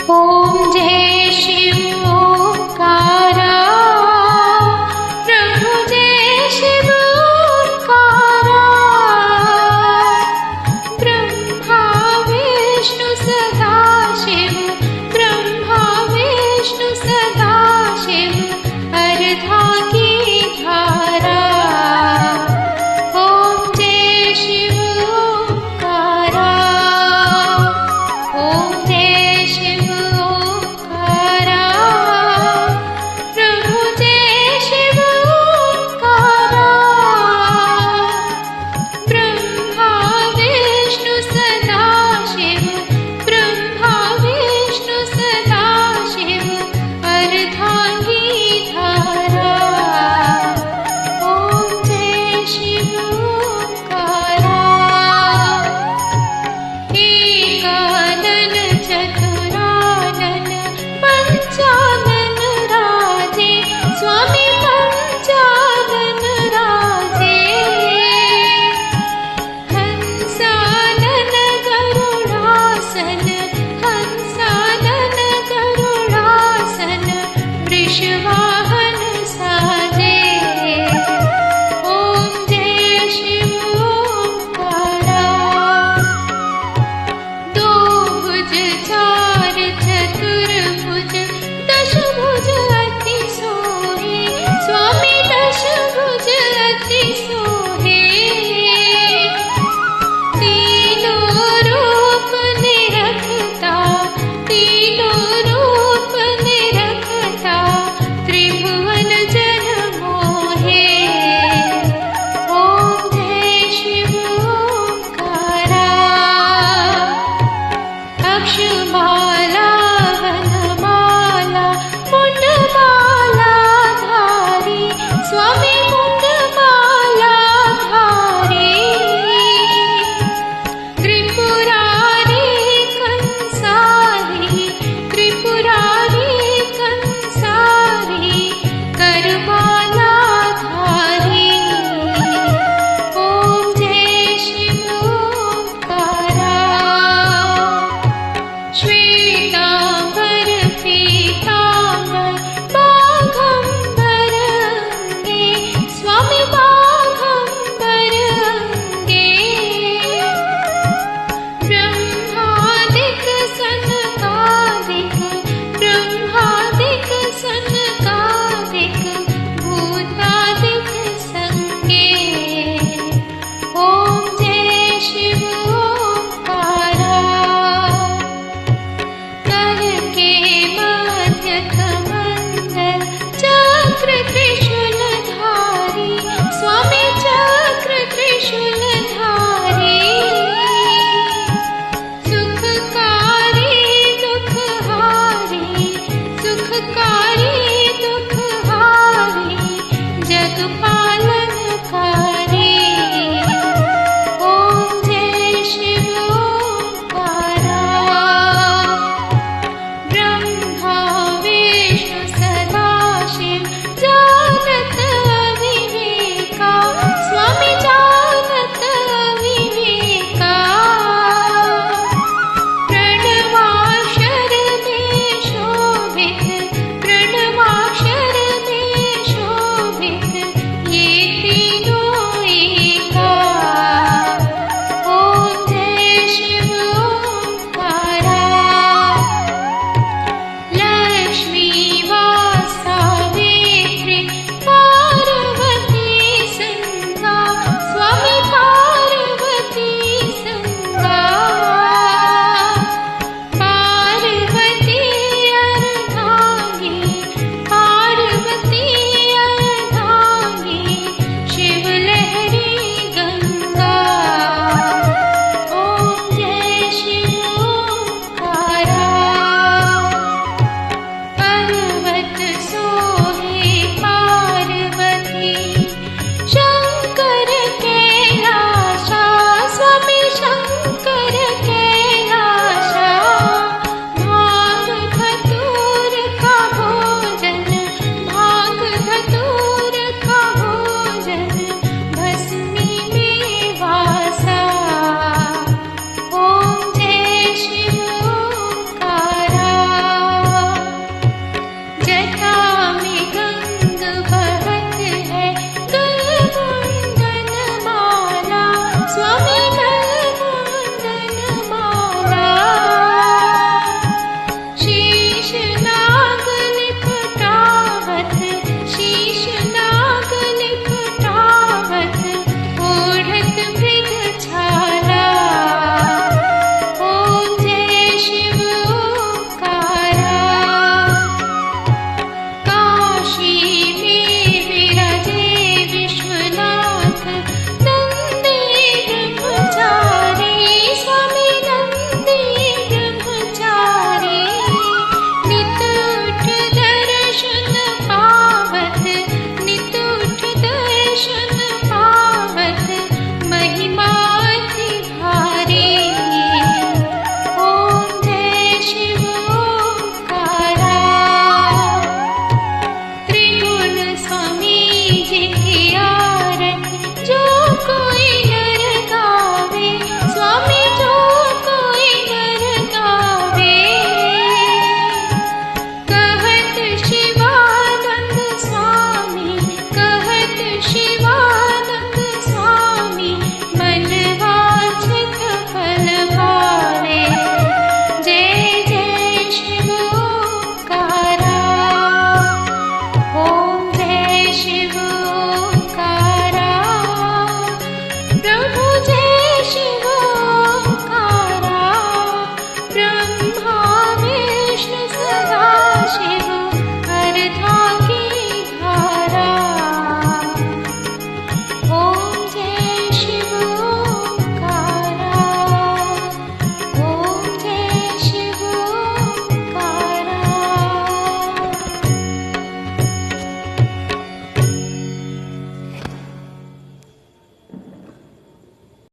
ओम जय शिव ओंकारा, प्रभु जय शिव ओंकारा। ब्रह्मा विष्णु सदा शिव, ब्रह्मा विष्णु सदा शिव, अर्धांगी धारा। ओम जय शिव ओंकारा, ओम जय शिव ओंकारा, प्रभु जय शिव ओंकारा। ब्रह्मा विष्णु सदा शिव, ब्रह्मा विष्णु सदा शिव, अर्धांगी धारा। ओम जय शिव ओंकारा। एकानन चतुरानन पंचानन राजे, स्वामी पंचानन राजे। हंसानन गरुडासन, हंसानन गरुडासन, वृषवाहन साजे। ओम जय शिव ओंकारा। दो भुज चार चतुर्भुज, दशभुज अति सोहे, स्वामी दशभुज अति सोहे। तीनों रूप निरखता, तीनों रूप निरखता, त्रिभुवन जन मोहे। ओम जय शिव ओंकारा। अक्षमाला